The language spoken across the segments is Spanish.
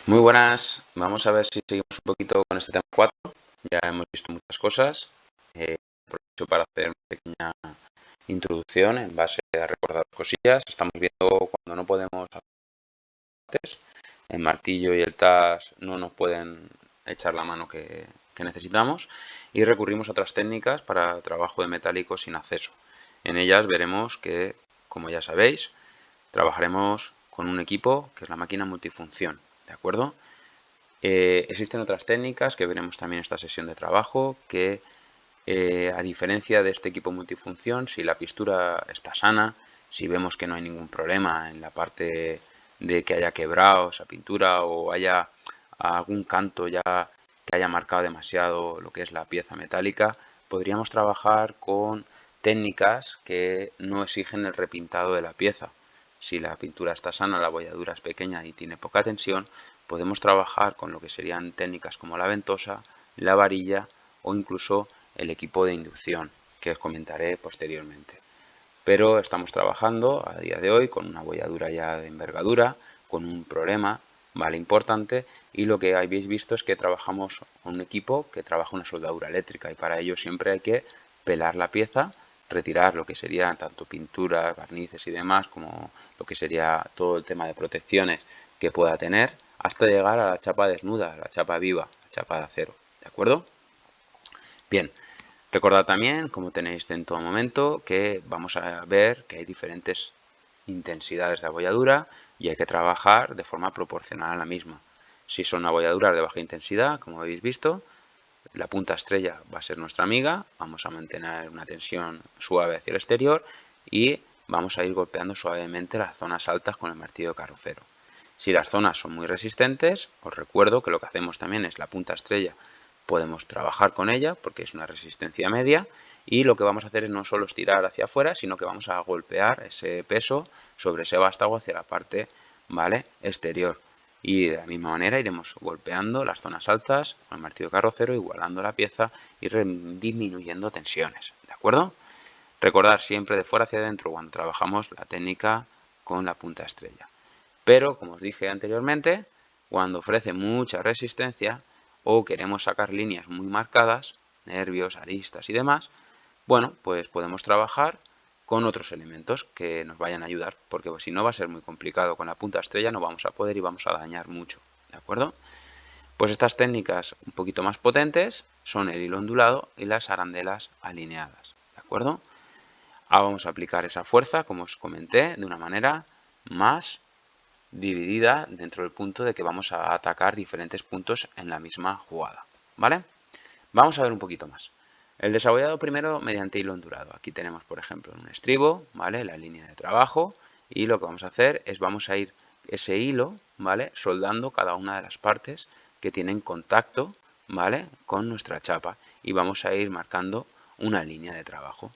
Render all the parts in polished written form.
Muy buenas, vamos a ver si seguimos un poquito con este tema 4. Ya hemos visto muchas cosas. Aprovecho para hacer una pequeña introducción en base a recordar cosillas. Estamos viendo cuando no podemos hacer el martillo y el tas no nos pueden echar la mano que necesitamos y recurrimos a otras técnicas para trabajo de metálicos sin acceso. En ellas veremos que, como ya sabéis, trabajaremos con un equipo que es la máquina multifunción, ¿de acuerdo? Existen otras técnicas que veremos también en esta sesión de trabajo que, a diferencia de este equipo multifunción, si la pistura está sana, si vemos que no hay ningún problema en la parte de que haya quebrado esa pintura o haya algún canto ya que haya marcado demasiado lo que es la pieza metálica, podríamos trabajar con técnicas que no exigen el repintado de la pieza. Si la pintura está sana, la bolladura es pequeña y tiene poca tensión, podemos trabajar con lo que serían técnicas como la ventosa, la varilla o incluso el equipo de inducción, que os comentaré posteriormente. Pero estamos trabajando a día de hoy con una bolladura ya de envergadura, con un problema, ¿vale? Importante, y lo que habéis visto es que trabajamos con un equipo que trabaja una soldadura eléctrica y para ello siempre hay que pelar la pieza, retirar lo que sería tanto pinturas, barnices y demás, como lo que sería todo el tema de protecciones que pueda tener, hasta llegar a la chapa desnuda, la chapa viva, la chapa de acero, ¿de acuerdo? Bien, recordad también, como tenéis en todo momento, que vamos a ver que hay diferentes intensidades de abolladura y hay que trabajar de forma proporcional a la misma. Si son abolladuras de baja intensidad, como habéis visto, la punta estrella va a ser nuestra amiga, vamos a mantener una tensión suave hacia el exterior y vamos a ir golpeando suavemente las zonas altas con el martillo de carrocero. Si las zonas son muy resistentes, os recuerdo que lo que hacemos también es la punta estrella, podemos trabajar con ella porque es una resistencia media y lo que vamos a hacer es no solo estirar hacia afuera, sino que vamos a golpear ese peso sobre ese vástago hacia la parte, ¿vale?, exterior. Y de la misma manera iremos golpeando las zonas altas con el martillo carrocero, igualando la pieza y disminuyendo tensiones, ¿de acuerdo? Recordar siempre de fuera hacia adentro cuando trabajamos la técnica con la punta estrella. Pero, como os dije anteriormente, cuando ofrece mucha resistencia o queremos sacar líneas muy marcadas, nervios, aristas y demás, bueno, pues podemos trabajar con otros elementos que nos vayan a ayudar, porque si no va a ser muy complicado. Con la punta estrella no vamos a poder y vamos a dañar mucho, ¿de acuerdo? Pues estas técnicas un poquito más potentes son el hilo ondulado y las arandelas alineadas, ¿de acuerdo? Ahora vamos a aplicar esa fuerza, como os comenté, de una manera más dividida dentro del punto de que vamos a atacar diferentes puntos en la misma jugada, ¿vale? Vamos a ver un poquito más. El desabollado primero mediante hilo ondulado. Aquí tenemos, por ejemplo, un estribo, ¿vale?, la línea de trabajo, y lo que vamos a hacer es vamos a ir ese hilo, ¿vale?, soldando cada una de las partes que tienen contacto, ¿vale?, con nuestra chapa y vamos a ir marcando una línea de trabajo.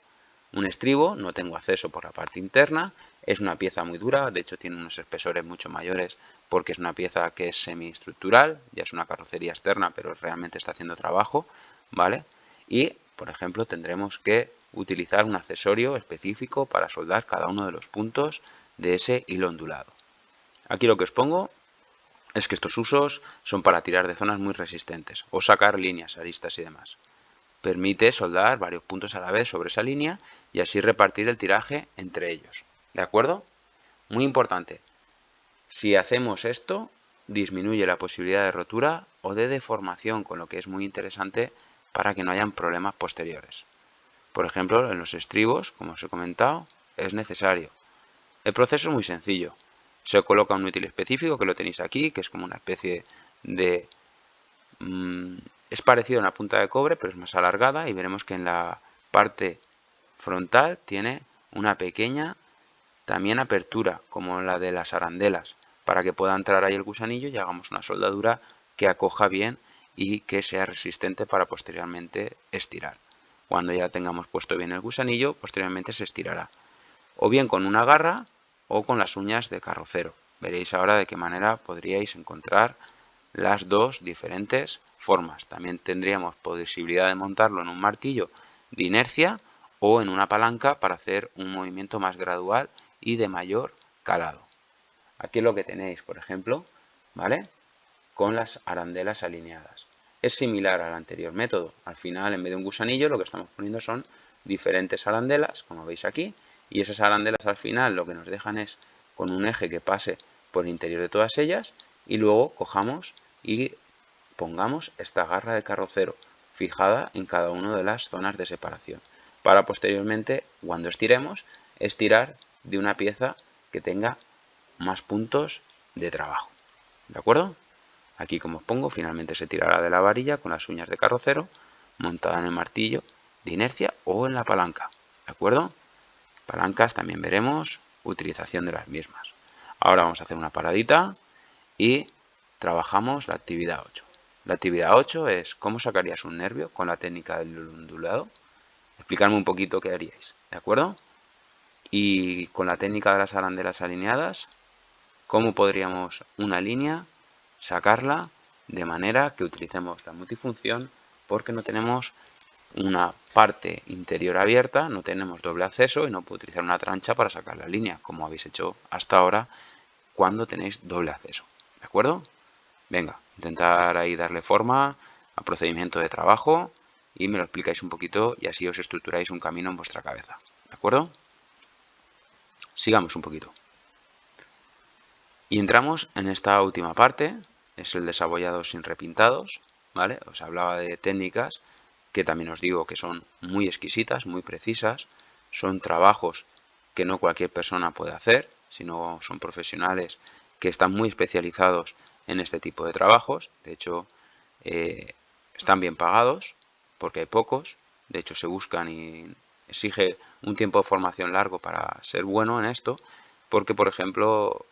Un estribo, no tengo acceso por la parte interna, es una pieza muy dura, de hecho tiene unos espesores mucho mayores porque es una pieza que es semiestructural, ya es una carrocería externa, pero realmente está haciendo trabajo, ¿vale? Y, por ejemplo, tendremos que utilizar un accesorio específico para soldar cada uno de los puntos de ese hilo ondulado. Aquí lo que os pongo es que estos usos son para tirar de zonas muy resistentes o sacar líneas, aristas y demás. Permite soldar varios puntos a la vez sobre esa línea y así repartir el tiraje entre ellos. ¿De acuerdo? Muy importante. Si hacemos esto, disminuye la posibilidad de rotura o de deformación, con lo que es muy interesante para que no hayan problemas posteriores. Por ejemplo, en los estribos, como os he comentado, es necesario. El proceso es muy sencillo. Se coloca un útil específico, que lo tenéis aquí, que es como una especie de... es parecido a una punta de cobre, pero es más alargada y veremos que en la parte frontal tiene una pequeña también apertura, como la de las arandelas, para que pueda entrar ahí el gusanillo y hagamos una soldadura que acoja bien y que sea resistente para posteriormente estirar. Cuando ya tengamos puesto bien el gusanillo, posteriormente se estirará. O bien con una garra o con las uñas de carrocero. Veréis ahora de qué manera podríais encontrar las dos diferentes formas. También tendríamos posibilidad de montarlo en un martillo de inercia o en una palanca para hacer un movimiento más gradual y de mayor calado. Aquí es lo que tenéis, por ejemplo, ¿vale? con las arandelas alineadas. Es similar al anterior método. Al final, en vez de un gusanillo, lo que estamos poniendo son diferentes arandelas, como veis aquí, y esas arandelas al final lo que nos dejan es con un eje que pase por el interior de todas ellas, y luego cojamos y pongamos esta garra de carrocero fijada en cada una de las zonas de separación, para posteriormente, cuando estiremos, estirar de una pieza que tenga más puntos de trabajo. ¿De acuerdo? Aquí, como os pongo, finalmente se tirará de la varilla con las uñas de carrocero montada en el martillo de inercia o en la palanca. ¿De acuerdo? Palancas también veremos utilización de las mismas. Ahora vamos a hacer una paradita y trabajamos la actividad 8. La actividad 8 es cómo sacarías un nervio con la técnica del ondulado. Explicarme un poquito qué haríais, ¿de acuerdo? Y con la técnica de las arandelas alineadas, cómo podríamos una línea sacarla de manera que utilicemos la multifunción, porque no tenemos una parte interior abierta, no tenemos doble acceso y no puedo utilizar una trancha para sacar la línea, como habéis hecho hasta ahora cuando tenéis doble acceso. ¿De acuerdo? Venga, intentar ahí darle forma al procedimiento de trabajo y me lo explicáis un poquito y así os estructuráis un camino en vuestra cabeza. ¿De acuerdo? Sigamos un poquito. Y entramos en esta última parte, es el desabollado sin repintados, ¿vale? Os hablaba de técnicas que también os digo que son muy exquisitas, muy precisas, son trabajos que no cualquier persona puede hacer, sino son profesionales que están muy especializados en este tipo de trabajos. De hecho, están bien pagados porque hay pocos, de hecho se buscan y exige un tiempo de formación largo para ser bueno en esto, porque por ejemplo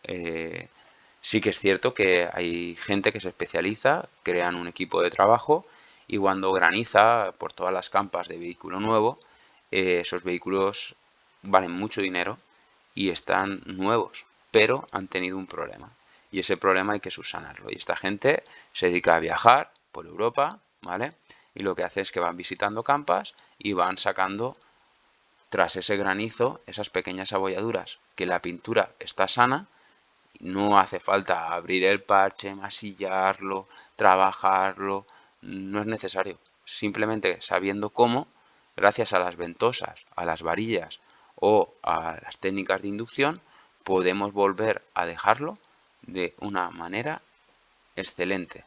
sí que es cierto que hay gente que se especializa, crean un equipo de trabajo y cuando graniza por todas las campas de vehículo nuevo, esos vehículos valen mucho dinero y están nuevos, pero han tenido un problema. Y ese problema hay que subsanarlo. Y esta gente se dedica a viajar por Europa, ¿vale? Y lo que hace es que van visitando campas y van sacando, tras ese granizo, esas pequeñas abolladuras, que la pintura está sana, no hace falta abrir el parche, masillarlo, trabajarlo, no es necesario. Simplemente sabiendo cómo, gracias a las ventosas, a las varillas o a las técnicas de inducción, podemos volver a dejarlo de una manera excelente.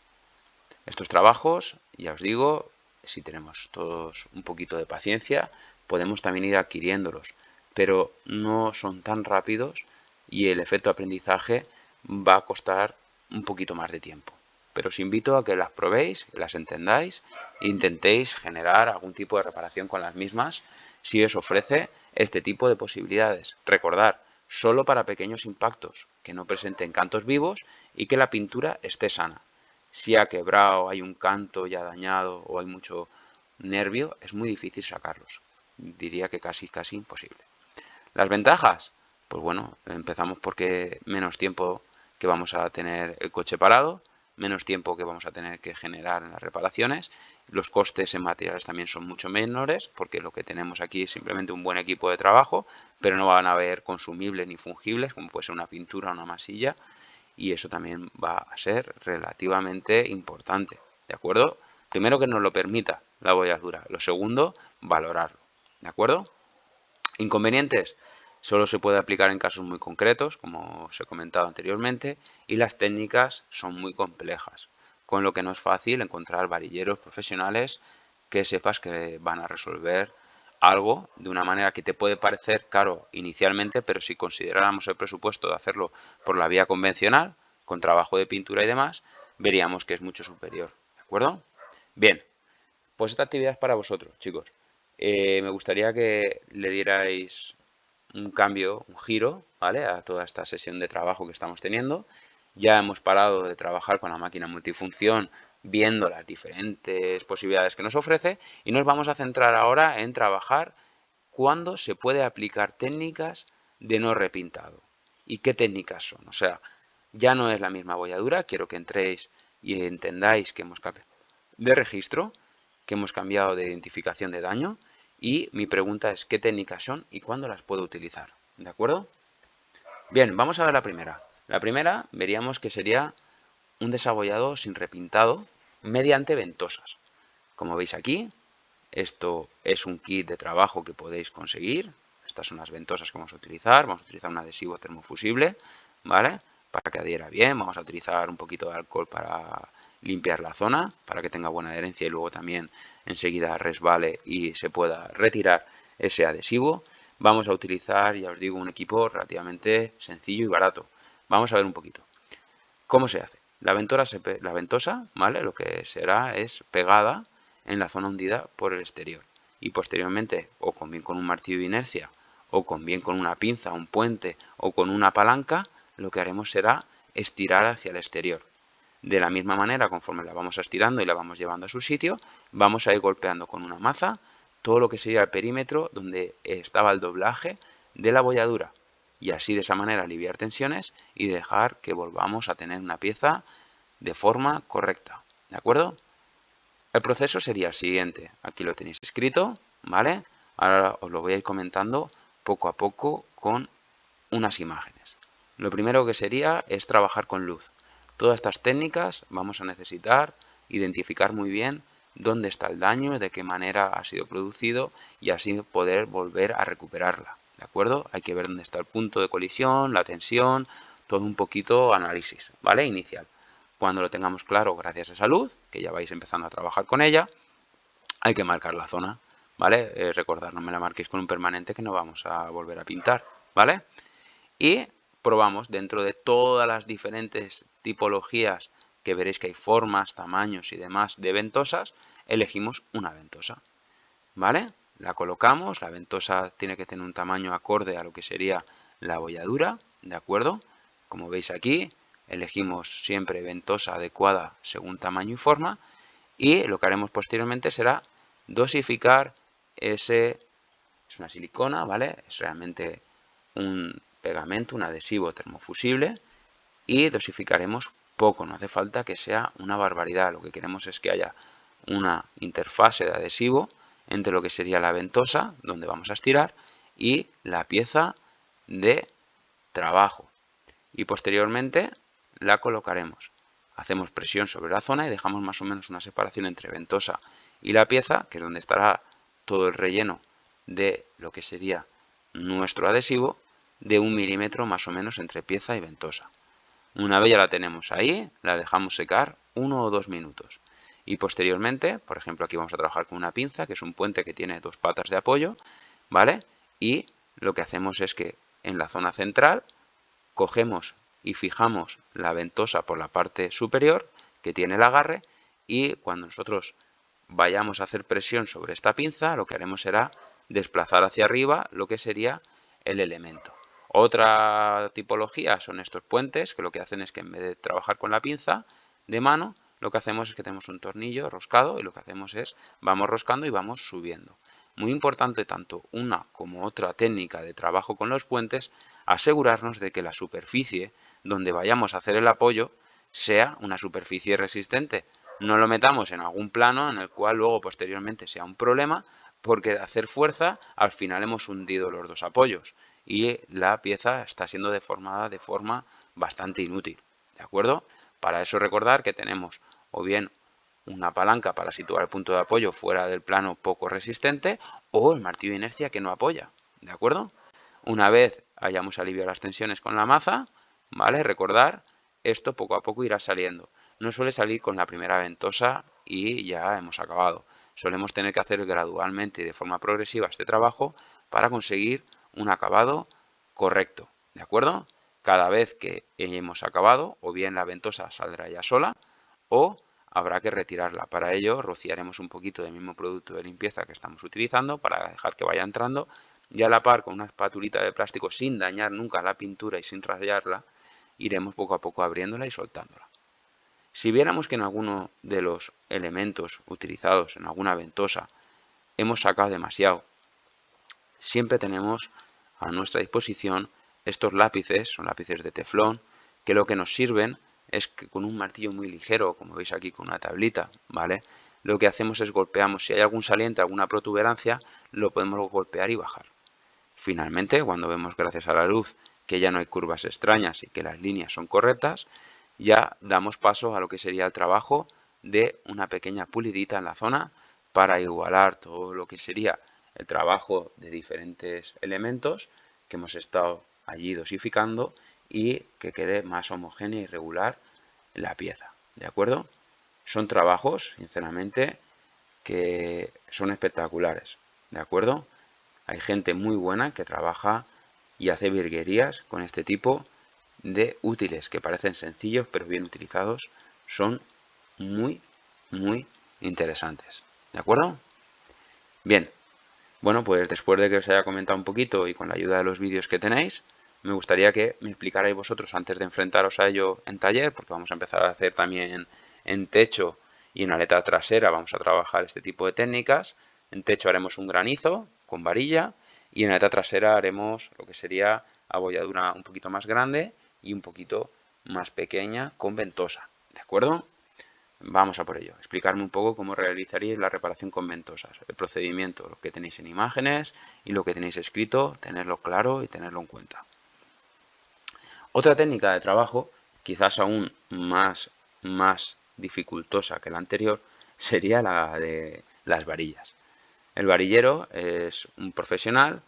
Estos trabajos, ya os digo, si tenemos todos un poquito de paciencia, podemos también ir adquiriéndolos, pero no son tan rápidos y el efecto aprendizaje va a costar un poquito más de tiempo. Pero os invito a que las probéis, que las entendáis e intentéis generar algún tipo de reparación con las mismas si os ofrece este tipo de posibilidades. Recordad, solo para pequeños impactos, que no presenten cantos vivos y que la pintura esté sana. Si ha quebrado, hay un canto ya dañado o hay mucho nervio, es muy difícil sacarlos. Diría que casi imposible. Las ventajas, pues bueno, empezamos porque menos tiempo que vamos a tener el coche parado, menos tiempo que vamos a tener que generar en las reparaciones. Los costes en materiales también son mucho menores porque lo que tenemos aquí es simplemente un buen equipo de trabajo, pero no van a haber consumibles ni fungibles como puede ser una pintura o una masilla, y eso también va a ser relativamente importante, ¿de acuerdo? Primero, que nos lo permita la bolladura. Lo segundo, valorarlo, ¿de acuerdo? Inconvenientes, solo se puede aplicar en casos muy concretos, como os he comentado anteriormente, y las técnicas son muy complejas, con lo que no es fácil encontrar varilleros profesionales que sepas que van a resolver algo de una manera que te puede parecer caro inicialmente, pero si consideráramos el presupuesto de hacerlo por la vía convencional, con trabajo de pintura y demás, veríamos que es mucho superior, ¿de acuerdo? Bien, pues esta actividad es para vosotros, chicos. Me gustaría que le dierais un cambio, un giro, ¿vale? A toda esta sesión de trabajo que estamos teniendo. Ya hemos parado de trabajar con la máquina multifunción, viendo las diferentes posibilidades que nos ofrece, y nos vamos a centrar ahora en trabajar cuándo se puede aplicar técnicas de no repintado. ¿Y qué técnicas son? O sea, ya no es la misma bolladura, quiero que entréis y entendáis que hemos cambiado de registro, que hemos cambiado de identificación de daño, y mi pregunta es qué técnicas son y cuándo las puedo utilizar. ¿De acuerdo? Bien, vamos a ver la primera. La primera veríamos que sería un desabollado sin repintado mediante ventosas. Como veis aquí, esto es un kit de trabajo que podéis conseguir. Estas son las ventosas que vamos a utilizar. Vamos a utilizar un adhesivo termofusible, ¿vale? Para que adhiera bien. Vamos a utilizar un poquito de alcohol para limpiar la zona, para que tenga buena adherencia y luego también enseguida resbale y se pueda retirar ese adhesivo. Vamos a utilizar, ya os digo, un equipo relativamente sencillo y barato. Vamos a ver un poquito. ¿Cómo se hace? La ventosa, ¿vale? Lo que será es pegada en la zona hundida por el exterior. Y posteriormente, o bien con un martillo de inercia, o bien con una pinza, un puente, o con una palanca, lo que haremos será estirar hacia el exterior. De la misma manera, conforme la vamos estirando y la vamos llevando a su sitio, vamos a ir golpeando con una maza todo lo que sería el perímetro donde estaba el doblaje de la bolladura. Y así de esa manera aliviar tensiones y dejar que volvamos a tener una pieza de forma correcta. ¿De acuerdo? El proceso sería el siguiente. Aquí lo tenéis escrito, ¿vale? Ahora os lo voy a ir comentando poco a poco con unas imágenes. Lo primero que sería es trabajar con luz. Todas estas técnicas vamos a necesitar identificar muy bien dónde está el daño, de qué manera ha sido producido y así poder volver a recuperarla. ¿De acuerdo? Hay que ver dónde está el punto de colisión, la tensión, todo un poquito análisis, ¿vale? Inicial. Cuando lo tengamos claro, gracias a esa luz, que ya vais empezando a trabajar con ella, hay que marcar la zona, ¿vale? Recordad, no me la marquéis con un permanente que no vamos a volver a pintar, ¿vale? Y probamos dentro de todas las diferentes tipologías que veréis que hay formas, tamaños y demás de ventosas, elegimos una ventosa, ¿vale? La colocamos, la ventosa tiene que tener un tamaño acorde a lo que sería la bolladura, ¿de acuerdo? Como veis aquí, elegimos siempre ventosa adecuada según tamaño y forma y lo que haremos posteriormente será dosificar ese, es una silicona, ¿vale? Es realmente un pegamento, un adhesivo termofusible y dosificaremos poco, no hace falta que sea una barbaridad, lo que queremos es que haya una interfase de adhesivo entre lo que sería la ventosa, donde vamos a estirar, y la pieza de trabajo. Y posteriormente la colocaremos. Hacemos presión sobre la zona y dejamos más o menos una separación entre ventosa y la pieza, que es donde estará todo el relleno de lo que sería nuestro adhesivo, de 1 milímetro más o menos entre pieza y ventosa. Una vez ya la tenemos ahí, la dejamos secar 1 o 2 minutos. Y posteriormente, por ejemplo, aquí vamos a trabajar con una pinza, que es un puente que tiene 2 patas de apoyo, ¿vale? Y lo que hacemos es que en la zona central cogemos y fijamos la ventosa por la parte superior, que tiene el agarre, y cuando nosotros vayamos a hacer presión sobre esta pinza, lo que haremos será desplazar hacia arriba lo que sería el elemento. Otra tipología son estos puentes, que lo que hacen es que en vez de trabajar con la pinza de mano, lo que hacemos es que tenemos un tornillo roscado y lo que hacemos es vamos roscando y vamos subiendo. Muy importante tanto una como otra técnica de trabajo con los puentes, asegurarnos de que la superficie donde vayamos a hacer el apoyo sea una superficie resistente. No lo metamos en algún plano en el cual luego posteriormente sea un problema, porque de hacer fuerza al final hemos hundido los dos apoyos y la pieza está siendo deformada de forma bastante inútil, ¿de acuerdo? Para eso recordar que tenemos o bien una palanca para situar el punto de apoyo fuera del plano poco resistente o el martillo de inercia que no apoya, ¿de acuerdo? Una vez hayamos aliviado las tensiones con la maza, ¿vale? Recordar, esto poco a poco irá saliendo. No suele salir con la primera ventosa y ya hemos acabado. Solemos tener que hacer gradualmente y de forma progresiva este trabajo para conseguir un acabado correcto, ¿de acuerdo? Cada vez que hemos acabado, o bien la ventosa saldrá ya sola, o habrá que retirarla. Para ello, rociaremos un poquito del mismo producto de limpieza que estamos utilizando para dejar que vaya entrando y a la par con una espatulita de plástico sin dañar nunca la pintura y sin rayarla, iremos poco a poco abriéndola y soltándola. Si viéramos que en alguno de los elementos utilizados en alguna ventosa hemos sacado demasiado, siempre tenemos a nuestra disposición estos lápices, son lápices de teflón, que lo que nos sirven es que con un martillo muy ligero, como veis aquí con una tablita, ¿vale? Lo que hacemos es golpeamos, si hay algún saliente, alguna protuberancia, lo podemos golpear y bajar. Finalmente, cuando vemos gracias a la luz que ya no hay curvas extrañas y que las líneas son correctas, ya damos paso a lo que sería el trabajo de una pequeña pulidita en la zona para igualar todo lo que sería el trabajo de diferentes elementos que hemos estado allí dosificando y que quede más homogénea y regular la pieza, ¿de acuerdo? Son trabajos, sinceramente, que son espectaculares, ¿de acuerdo? Hay gente muy buena que trabaja y hace virguerías con este tipo de útiles que parecen sencillos, pero bien utilizados son muy, muy interesantes, ¿de acuerdo? Bien, bueno, pues después de que os haya comentado un poquito y con la ayuda de los vídeos que tenéis, me gustaría que me explicarais vosotros antes de enfrentaros a ello en taller, porque vamos a empezar a hacer también en techo y en aleta trasera, vamos a trabajar este tipo de técnicas. En techo haremos un granizo con varilla y en aleta trasera haremos lo que sería abolladura un poquito más grande y un poquito más pequeña con ventosa, ¿de acuerdo? Vamos a por ello. Explicarme un poco cómo realizaríais la reparación con ventosas. El procedimiento, lo que tenéis en imágenes y lo que tenéis escrito, tenerlo claro y tenerlo en cuenta. Otra técnica de trabajo, quizás aún más dificultosa que la anterior, sería la de las varillas. El varillero es un profesional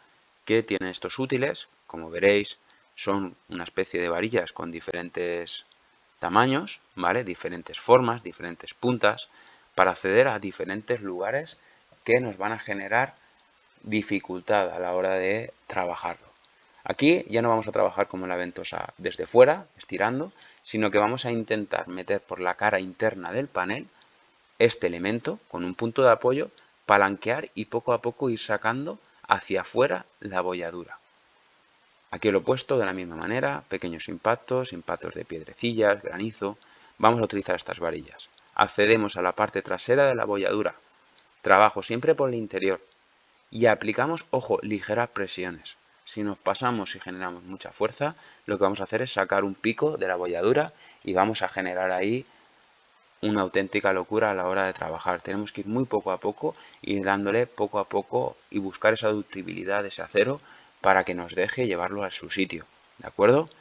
que tiene estos útiles, como veréis, son una especie de varillas con diferentes tamaños, ¿vale? Diferentes formas, diferentes puntas, para acceder a diferentes lugares que nos van a generar dificultad a la hora de trabajarlo. Aquí ya no vamos a trabajar como la ventosa desde fuera, estirando, sino que vamos a intentar meter por la cara interna del panel este elemento con un punto de apoyo, palanquear y poco a poco ir sacando hacia afuera la abolladura. Aquí lo he puesto de la misma manera, pequeños impactos, impactos de piedrecillas, granizo. Vamos a utilizar estas varillas. Accedemos a la parte trasera de la abolladura. Trabajo siempre por el interior. Y aplicamos, ojo, ligeras presiones. Si nos pasamos y generamos mucha fuerza, lo que vamos a hacer es sacar un pico de la abolladura y vamos a generar ahí una auténtica locura a la hora de trabajar. Tenemos que ir muy poco a poco, ir dándole poco a poco y buscar esa ductibilidad de ese acero para que nos deje llevarlo a su sitio, ¿de acuerdo?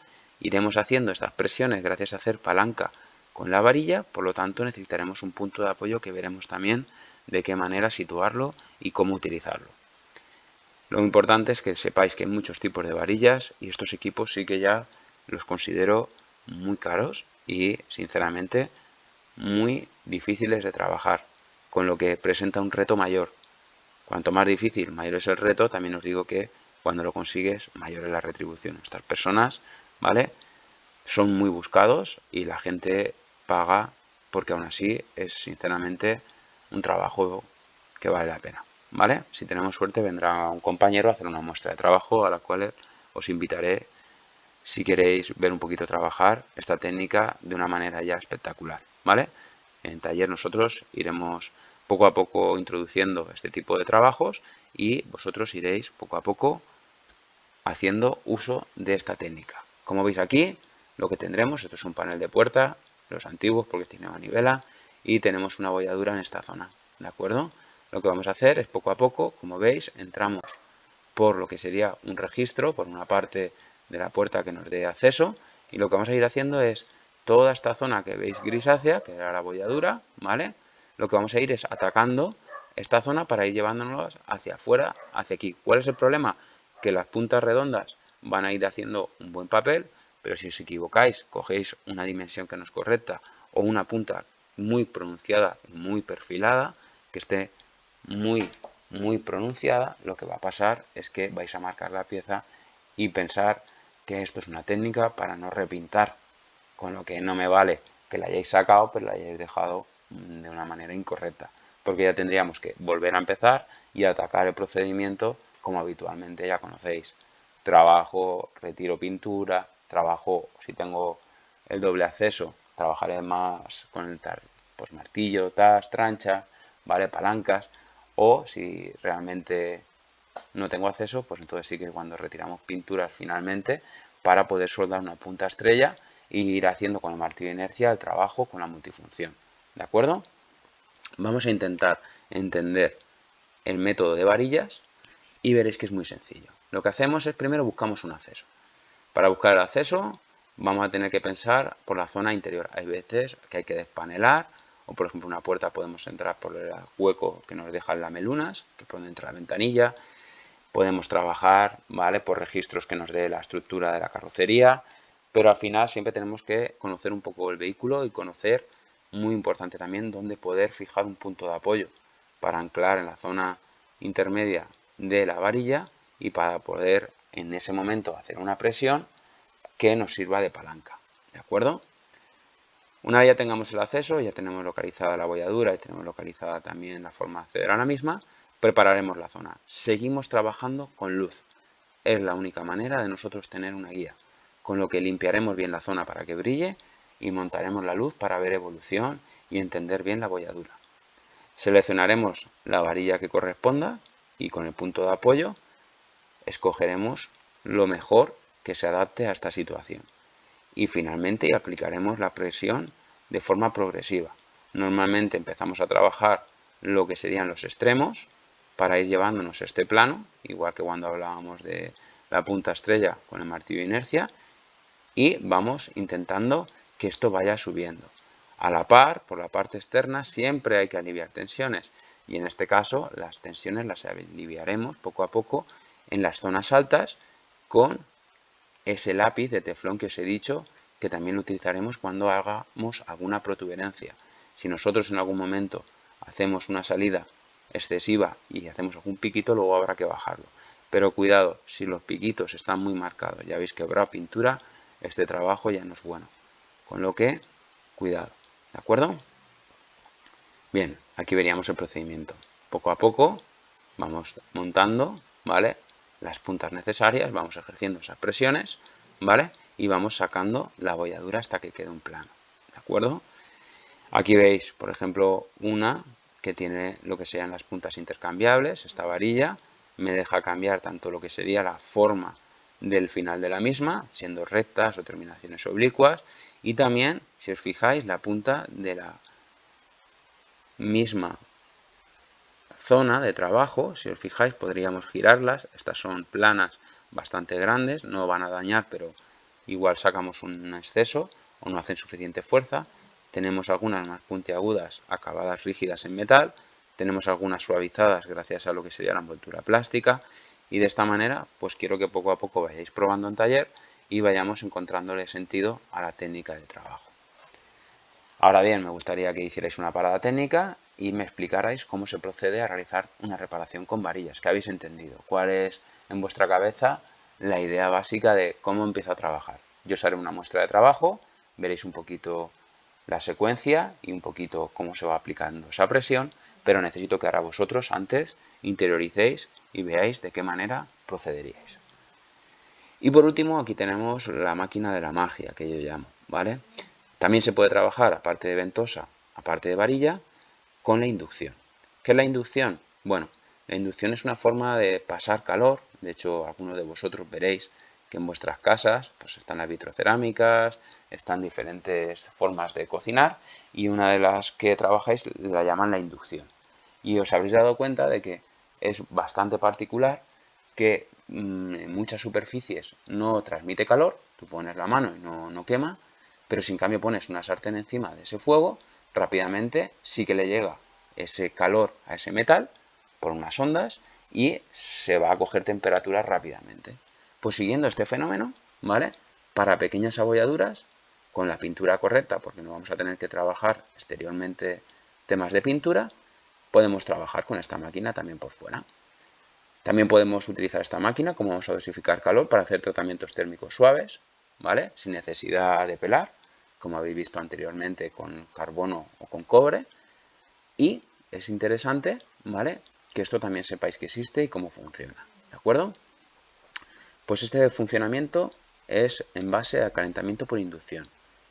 Iremos haciendo estas presiones gracias a hacer palanca con la varilla, por lo tanto necesitaremos un punto de apoyo que veremos también de qué manera situarlo y cómo utilizarlo. Lo importante es que sepáis que hay muchos tipos de varillas y estos equipos sí que ya los considero muy caros y sinceramente muy difíciles de trabajar, con lo que presenta un reto mayor. Cuanto más difícil, mayor es el reto, también os digo que cuando lo consigues, mayor es la retribución. Estas personas, ¿vale? Son muy buscados y la gente paga porque aún así es sinceramente un trabajo que vale la pena, ¿vale? Si tenemos suerte vendrá un compañero a hacer una muestra de trabajo a la cual os invitaré si queréis ver un poquito trabajar esta técnica de una manera ya espectacular, ¿vale? En taller nosotros iremos poco a poco introduciendo este tipo de trabajos y vosotros iréis poco a poco haciendo uso de esta técnica. Como veis aquí, lo que tendremos, esto es un panel de puerta, los antiguos porque tiene manivela, y tenemos una abolladura en esta zona, ¿de acuerdo? Lo que vamos a hacer es poco a poco, como veis, entramos por lo que sería un registro, por una parte de la puerta que nos dé acceso, y lo que vamos a ir haciendo es toda esta zona que veis grisácea, que era la abolladura, ¿vale? Lo que vamos a ir es atacando esta zona para ir llevándonos hacia afuera, hacia aquí. ¿Cuál es el problema? Que las puntas redondas van a ir haciendo un buen papel, pero si os equivocáis, cogéis una dimensión que no es correcta o una punta muy pronunciada y muy perfilada, que esté muy pronunciada, lo que va a pasar es que vais a marcar la pieza y pensar que esto es una técnica para no repintar, con lo que no me vale que la hayáis sacado, pero la hayáis dejado de una manera incorrecta, porque ya tendríamos que volver a empezar y atacar el procedimiento como habitualmente ya conocéis. Trabajo, retiro pintura, trabajo, si tengo el doble acceso, trabajaré más con el pues martillo, trancha, ¿vale? Palancas, o si realmente no tengo acceso, pues entonces sí que cuando retiramos pinturas finalmente para poder soldar una punta estrella e ir haciendo con el martillo de inercia el trabajo con la multifunción, ¿de acuerdo? Vamos a intentar entender el método de varillas y veréis que es muy sencillo. Lo que hacemos es primero buscamos un acceso. Para buscar el acceso vamos a tener que pensar por la zona interior. Hay veces que hay que despanelar, o por ejemplo una puerta podemos entrar por el hueco que nos dejan las melunas, que puede entrar la ventanilla. Podemos trabajar, ¿vale?, por registros que nos dé la estructura de la carrocería, pero al final siempre tenemos que conocer un poco el vehículo y conocer, muy importante también, dónde poder fijar un punto de apoyo para anclar en la zona intermedia de la varilla y para poder en ese momento hacer una presión que nos sirva de palanca, ¿de acuerdo? Una vez ya tengamos el acceso, ya tenemos localizada la abolladura y tenemos localizada también la forma de acceder a la misma, prepararemos la zona. Seguimos trabajando con luz. Es la única manera de nosotros tener una guía, con lo que limpiaremos bien la zona para que brille y montaremos la luz para ver evolución y entender bien la abolladura. Seleccionaremos la varilla que corresponda y con el punto de apoyo escogeremos lo mejor que se adapte a esta situación. Y finalmente aplicaremos la presión de forma progresiva. Normalmente empezamos a trabajar lo que serían los extremos para ir llevándonos este plano, igual que cuando hablábamos de la punta estrella con el martillo de inercia, y vamos intentando que esto vaya subiendo. A la par, por la parte externa, siempre hay que aliviar tensiones, y en este caso las tensiones las aliviaremos poco a poco en las zonas altas con ese lápiz de teflón que os he dicho, que también lo utilizaremos cuando hagamos alguna protuberancia. Si nosotros en algún momento hacemos una salida excesiva y hacemos algún piquito, luego habrá que bajarlo. Pero cuidado, si los piquitos están muy marcados, ya habéis quebrado pintura, este trabajo ya no es bueno. Con lo que, cuidado, ¿de acuerdo? Bien, aquí veríamos el procedimiento. Poco a poco vamos montando, ¿vale?, las puntas necesarias, vamos ejerciendo esas presiones, ¿vale?, y vamos sacando la abolladura hasta que quede un plano, ¿de acuerdo? Aquí veis, por ejemplo, una que tiene lo que serían las puntas intercambiables. Esta varilla me deja cambiar tanto lo que sería la forma del final de la misma, siendo rectas o terminaciones oblicuas, y también, si os fijáis, la punta de la misma zona de trabajo. Si os fijáis, podríamos girarlas. Estas son planas bastante grandes, no van a dañar, pero igual sacamos un exceso o no hacen suficiente fuerza. Tenemos algunas más puntiagudas, acabadas rígidas en metal. Tenemos algunas suavizadas gracias a lo que sería la envoltura plástica. Y de esta manera, pues quiero que poco a poco vayáis probando en taller y vayamos encontrándole sentido a la técnica de trabajo. Ahora bien, me gustaría que hicierais una parada técnica y me explicarais cómo se procede a realizar una reparación con varillas. ¿Qué habéis entendido? ¿Cuál es en vuestra cabeza la idea básica de cómo empiezo a trabajar? Yo os haré una muestra de trabajo, veréis un poquito la secuencia y un poquito cómo se va aplicando esa presión, pero necesito que ahora vosotros antes interioricéis y veáis de qué manera procederíais. Y por último, aquí tenemos la máquina de la magia, que yo llamo, ¿vale? También se puede trabajar, aparte de ventosa, aparte de varilla, con la inducción. ¿Qué es la inducción? Bueno, la inducción es una forma de pasar calor. De hecho, algunos de vosotros veréis que en vuestras casas pues están las vitrocerámicas, están diferentes formas de cocinar, y una de las que trabajáis la llaman la inducción. Y os habréis dado cuenta de que es bastante particular, que en muchas superficies no transmite calor, tú pones la mano y no quema, pero si en cambio pones una sartén encima de ese fuego, rápidamente sí que le llega ese calor a ese metal por unas ondas y se va a coger temperatura rápidamente. Pues siguiendo este fenómeno, ¿vale?, para pequeñas abolladuras, con la pintura correcta, porque no vamos a tener que trabajar exteriormente temas de pintura, podemos trabajar con esta máquina también por fuera. También podemos utilizar esta máquina, como vamos a dosificar calor, para hacer tratamientos térmicos suaves, ¿vale?, sin necesidad de pelar, como habéis visto anteriormente con carbono o con cobre. Y es interesante, ¿vale?, que esto también sepáis que existe y cómo funciona, ¿de acuerdo? Pues este funcionamiento es en base a calentamiento por inducción.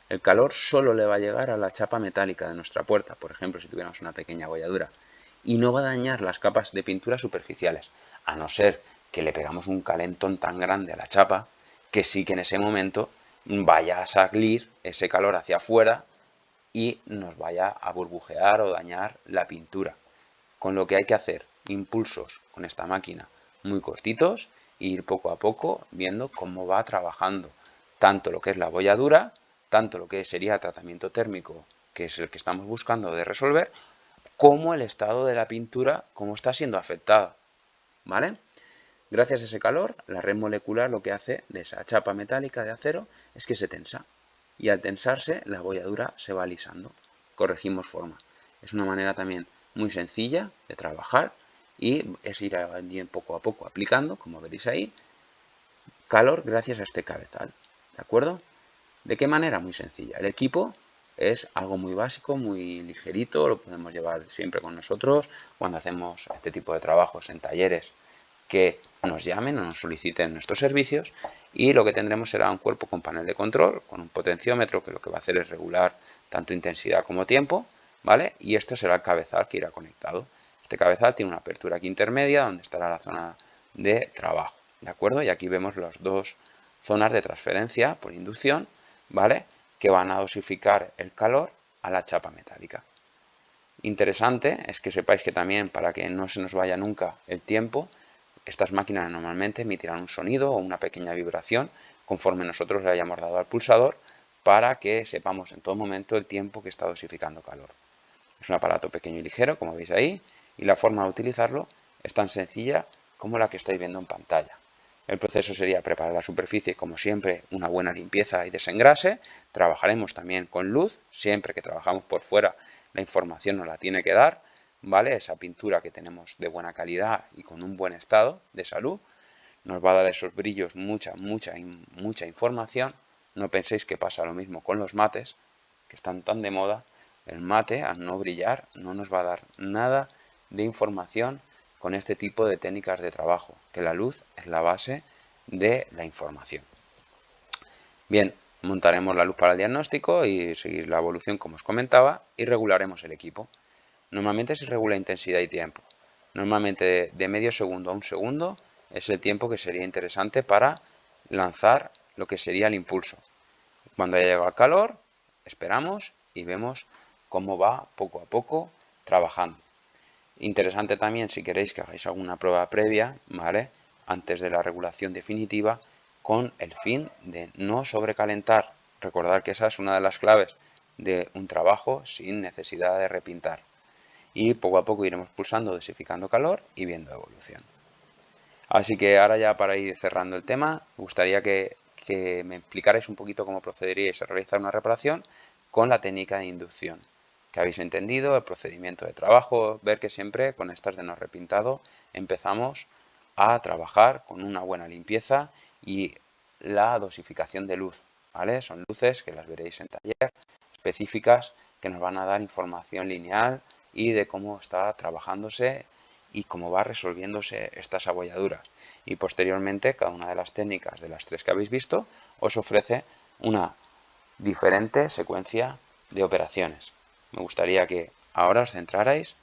El calor solo le va a llegar a la chapa metálica de nuestra puerta, por ejemplo, si tuviéramos una pequeña abolladura, y no va a dañar las capas de pintura superficiales, a no ser que le pegamos un calentón tan grande a la chapa que sí que en ese momento vaya a salir ese calor hacia afuera y nos vaya a burbujear o dañar la pintura. Con lo que hay que hacer impulsos con esta máquina muy cortitos e ir poco a poco viendo cómo va trabajando. tanto lo que es la bolladura, tanto lo que sería tratamiento térmico, que es el que estamos buscando de resolver, como el estado de la pintura, cómo está siendo afectada, ¿vale? Gracias a ese calor, la red molecular lo que hace de esa chapa metálica de acero es que se tensa. Y al tensarse, la bolladura se va alisando. Corregimos forma. Es una manera también muy sencilla de trabajar y es ir poco a poco aplicando, como veréis ahí, calor gracias a este cabezal. ¿De acuerdo? ¿De qué manera? Muy sencilla. El equipo es algo muy básico, muy ligerito, lo podemos llevar siempre con nosotros cuando hacemos este tipo de trabajos en talleres que nos llamen o nos soliciten nuestros servicios, y lo que tendremos será un cuerpo con panel de control, con un potenciómetro que lo que va a hacer es regular tanto intensidad como tiempo, ¿vale? Y esto será el cabezal que irá conectado. Este cabezal tiene una apertura aquí intermedia donde estará la zona de trabajo, ¿de acuerdo? Y aquí vemos las dos zonas de transferencia por inducción, ¿vale? Que van a dosificar el calor a la chapa metálica. Interesante es que sepáis que también, para que no se nos vaya nunca el tiempo, estas máquinas normalmente emitirán un sonido o una pequeña vibración conforme nosotros le hayamos dado al pulsador, para que sepamos en todo momento el tiempo que está dosificando calor. Es un aparato pequeño y ligero, como veis ahí, y la forma de utilizarlo es tan sencilla como la que estáis viendo en pantalla. El proceso sería preparar la superficie, como siempre, una buena limpieza y desengrase. Trabajaremos también con luz, siempre que trabajamos por fuera la información nos la tiene que dar, ¿vale? Esa pintura que tenemos de buena calidad y con un buen estado de salud nos va a dar esos brillos, mucha información. No penséis que pasa lo mismo con los mates, que están tan de moda. El mate, al no brillar, no nos va a dar nada de información con este tipo de técnicas de trabajo, que la luz es la base de la información. Bien, montaremos la luz para el diagnóstico y seguir la evolución como os comentaba, y regularemos el equipo. Normalmente se regula intensidad y tiempo. Normalmente de medio segundo a un segundo es el tiempo que sería interesante para lanzar lo que sería el impulso. Cuando haya llegado al calor, esperamos y vemos cómo va poco a poco trabajando. Interesante también, si queréis, que hagáis alguna prueba previa, ¿vale? Antes de la regulación definitiva, con el fin de no sobrecalentar. Recordad que esa es una de las claves de un trabajo sin necesidad de repintar. Y poco a poco iremos pulsando, dosificando calor y viendo evolución. Así que ahora, ya para ir cerrando el tema, me gustaría que me explicarais un poquito cómo procederíais a realizar una reparación con la técnica de inducción. Que habéis entendido el procedimiento de trabajo, ver que siempre con estas de no repintado empezamos a trabajar con una buena limpieza y la dosificación de luz, ¿vale? Son luces que las veréis en taller, específicas, que nos van a dar información lineal y de cómo está trabajándose y cómo va resolviéndose estas abolladuras. Y posteriormente, cada una de las técnicas de las tres que habéis visto os ofrece una diferente secuencia de operaciones. Me gustaría que ahora os centrarais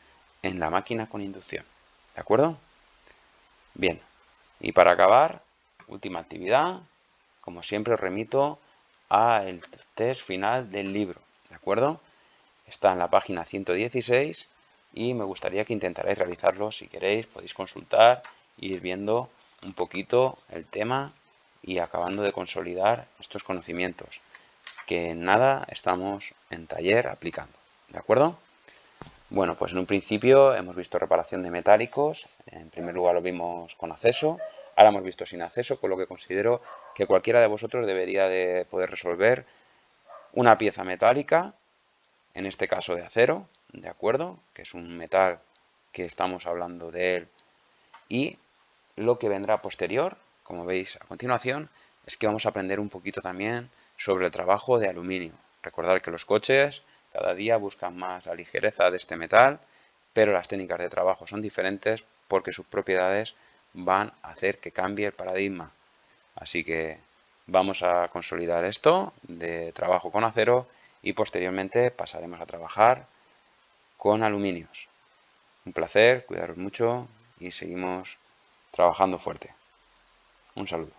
en la máquina con inducción. ¿De acuerdo? Bien. Y para acabar, última actividad. Como siempre os remito al test final del libro. ¿De acuerdo? Está en la página 116 y me gustaría que intentarais realizarlo. Si queréis, podéis consultar e ir viendo un poquito el tema y acabando de consolidar estos conocimientos, que en nada estamos en taller aplicando. ¿De acuerdo? Bueno, pues en un principio hemos visto reparación de metálicos. En primer lugar lo vimos con acceso, ahora hemos visto sin acceso, con lo que considero que cualquiera de vosotros debería de poder resolver una pieza metálica, en este caso de acero, ¿de acuerdo? Que es un metal que estamos hablando de él. Y lo que vendrá posterior, como veis a continuación, es que vamos a aprender un poquito también sobre el trabajo de aluminio. Recordad que los coches cada día buscan más la ligereza de este metal, pero las técnicas de trabajo son diferentes porque sus propiedades van a hacer que cambie el paradigma. Así que vamos a consolidar esto de trabajo con acero y posteriormente pasaremos a trabajar con aluminios. Un placer, cuidaros mucho y seguimos trabajando fuerte. Un saludo.